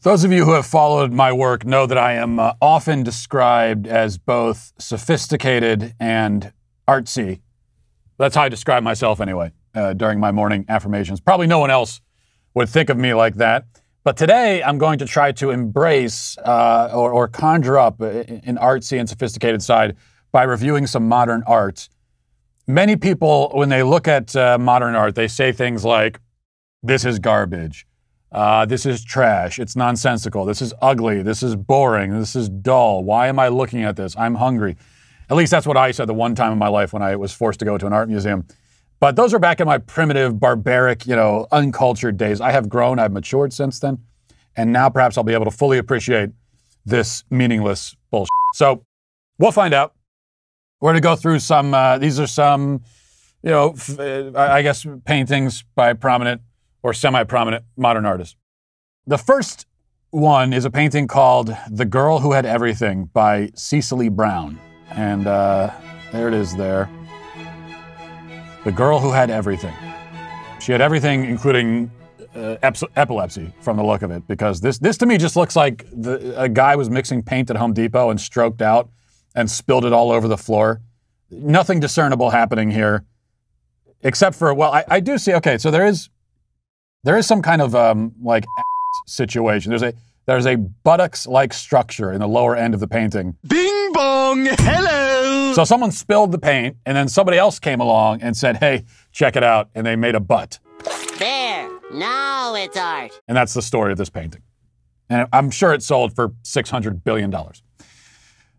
Those of you who have followed my work know that I am often described as both sophisticated and artsy. That's how I describe myself anyway, during my morning affirmations. Probably no one else would think of me like that. But today I'm going to try to embrace or conjure up an artsy and sophisticated side by reviewing some modern art. Many people, when they look at modern art, they say things like, this is garbage. This is trash. It's nonsensical. This is ugly. This is boring. This is dull. Why am I looking at this? I'm hungry. At least that's what I said the one time in my life when I was forced to go to an art museum. But those are back in my primitive, barbaric, uncultured days. I have grown. I've matured since then. And now perhaps I'll be able to fully appreciate this meaningless bullshit. So we'll find out. We're going to go through some, these are some, I guess paintings by prominent or semi-prominent modern artists. The first one is a painting called The Girl Who Had Everything by Cecily Brown. And there it is there. The Girl Who Had Everything. She had everything, including epilepsy from the look of it, because this to me just looks like a guy was mixing paint at Home Depot and stroked out and spilled it all over the floor. Nothing discernible happening here, except for, well, I do see, okay, so there is some kind of situation. There's a buttocks-like structure in the lower end of the painting. Bing bong, hello! So someone spilled the paint, and then somebody else came along and said, hey, check it out, and they made a butt. There, now it's art. And that's the story of this painting. And I'm sure it sold for $600 billion.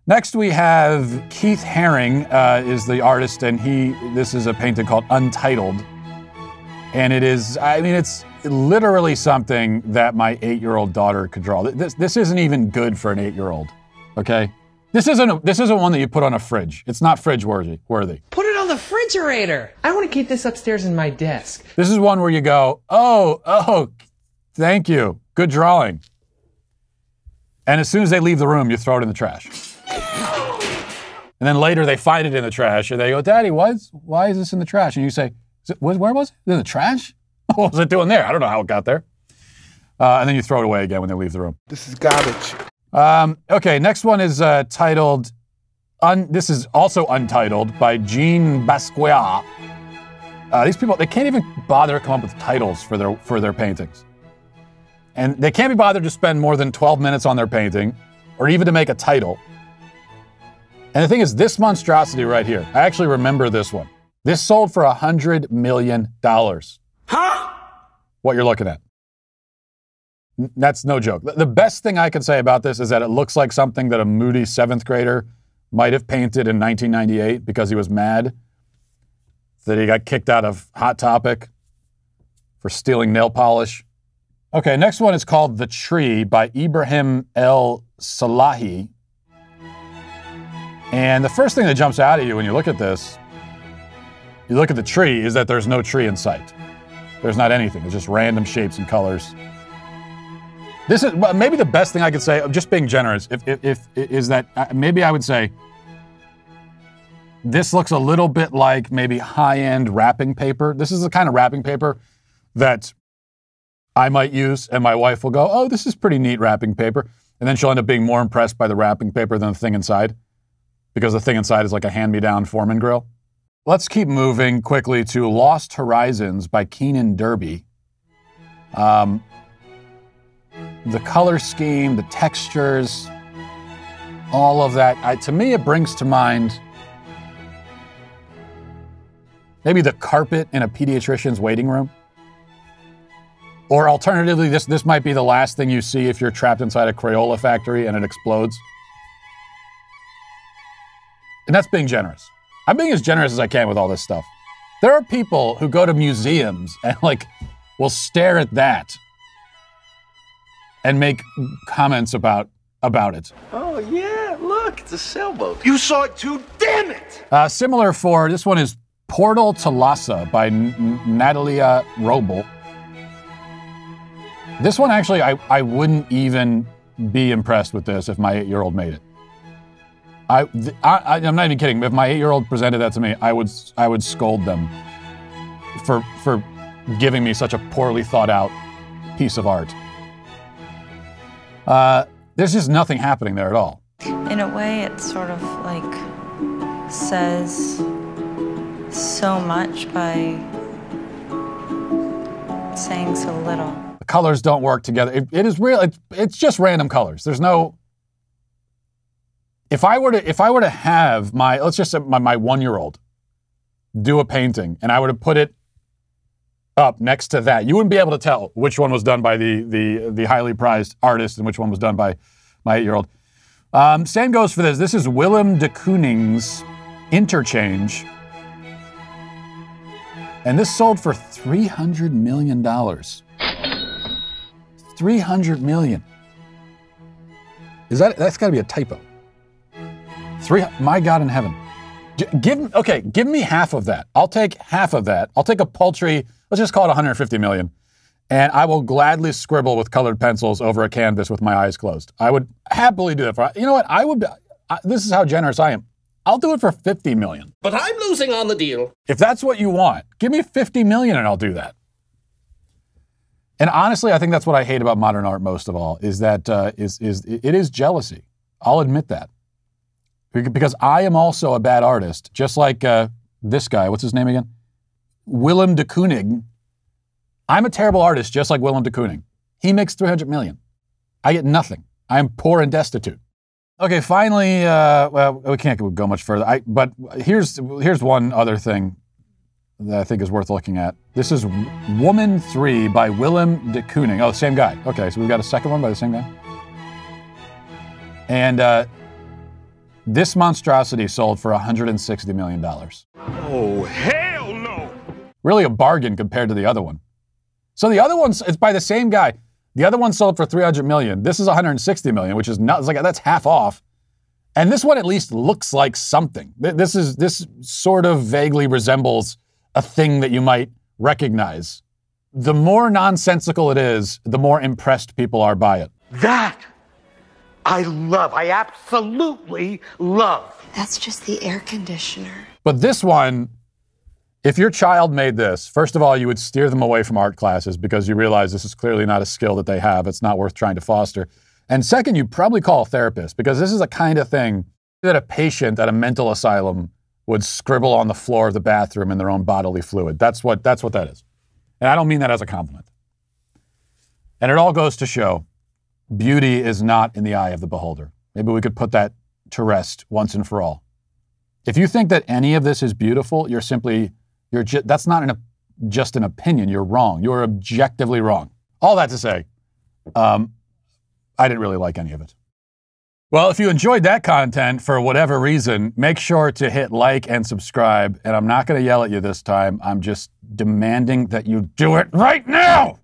Next we have Keith Haring is the artist, and this is a painting called Untitled. And it is, it's literally something that my 8-year-old daughter could draw. This isn't even good for an 8-year-old, okay? This isn't one that you put on a fridge. It's not fridge worthy. Put it on the refrigerator. I want to keep this upstairs in my desk. This is one where you go, oh, thank you. Good drawing. And as soon as they leave the room, you throw it in the trash. And then later they find it in the trash and they go, Daddy, why is this in the trash? And you say, where was it? In the trash? What was it doing there? I don't know how it got there. And then you throw it away again when they leave the room. This is garbage. Okay, next one is titled, this is also Untitled by Jean Basquiat. These people, they can't even bother to come up with titles for their paintings. And they can't be bothered to spend more than 12 minutes on their painting or even to make a title. And the thing is, this monstrosity right here, I actually remember this one. This sold for $100 million. Huh? What you're looking at. That's no joke. The best thing I can say about this is that it looks like something that a moody 7th grader might have painted in 1998 because he was mad that he got kicked out of Hot Topic for stealing nail polish. Okay, next one is called The Tree by Ibrahim El Salahi. And the first thing that jumps out at you when you look at this, you look at the tree, is that there's no tree in sight. There's not anything. It's just random shapes and colors. This is maybe the best thing I could say, just being generous, is that maybe I would say this looks a little bit like maybe high-end wrapping paper. This is the kind of wrapping paper that I might use, and my wife will go, oh, this is pretty neat wrapping paper. And then she'll end up being more impressed by the wrapping paper than the thing inside, because the thing inside is like a hand-me-down Foreman grill. Let's keep moving quickly to Lost Horizons by Keenan Derby. The color scheme, the textures, all of that, to me it brings to mind maybe the carpet in a pediatrician's waiting room. Or alternatively, this might be the last thing you see if you're trapped inside a Crayola factory and it explodes. And that's being generous. I'm being as generous as I can with all this stuff. There are people who go to museums and will stare at that and make comments about it. Oh yeah, look, it's a sailboat. You saw it too, damn it! Similar for, this one is Portal to Lhasa by Natalia Robel. This one actually, I wouldn't even be impressed with this if my 8-year-old made it. I'm not even kidding. If my 8-year-old presented that to me, I would scold them for giving me such a poorly thought out piece of art. There's just nothing happening there at all. In a way, it sort of like says so much by saying so little. The colors don't work together. It is real. It's just random colors. There's no. If I were to have my, let's just say my 1-year-old do a painting, and I were to put it up next to that, you wouldn't be able to tell which one was done by the highly prized artist and which one was done by my 8-year-old. Same goes for this. This is Willem de Kooning's Interchange. And this sold for $300 million. $300 million. That's got to be a typo. My God in heaven. Give me half of that. I'll take half of that. I'll take a paltry, let's just call it 150 million. And I will gladly scribble with colored pencils over a canvas with my eyes closed. I would happily do that. You know what? This is how generous I am. I'll do it for 50 million. But I'm losing on the deal. If that's what you want, give me 50 million and I'll do that. And honestly, I think that's what I hate about modern art most of all, is that it is jealousy. I'll admit that. Because I am also a bad artist, just like this guy. What's his name again? Willem de Kooning. I'm a terrible artist, just like Willem de Kooning. He makes 300 million. I get nothing. I am poor and destitute. Okay, finally, well, we can't go much further. But here's one other thing that I think is worth looking at. This is Woman 3 by Willem de Kooning. Oh, same guy. Okay, so we've got a second one by the same guy. And this monstrosity sold for $160 million. Oh, hell no! Really a bargain compared to the other one. So the other one's, it's by the same guy. The other one sold for $300 million. This is $160 million, which is not, it's like, that's half off. And this one at least looks like something. This sort of vaguely resembles a thing that you might recognize. The more nonsensical it is, the more impressed people are by it. That I love. I absolutely love. That's just the air conditioner. But this one, if your child made this, first of all, you would steer them away from art classes because you realize this is clearly not a skill that they have. It's not worth trying to foster. And second, you'd probably call a therapist because this is the kind of thing that a patient at a mental asylum would scribble on the floor of the bathroom in their own bodily fluid. That's what that is. And I don't mean that as a compliment. And it all goes to show beauty is not in the eye of the beholder. Maybe we could put that to rest once and for all. If you think that any of this is beautiful, that's not just an opinion. You're wrong. You're objectively wrong. All that to say, I didn't really like any of it. Well, if you enjoyed that content for whatever reason, make sure to hit like and subscribe. And I'm not going to yell at you this time. I'm just demanding that you do it right now.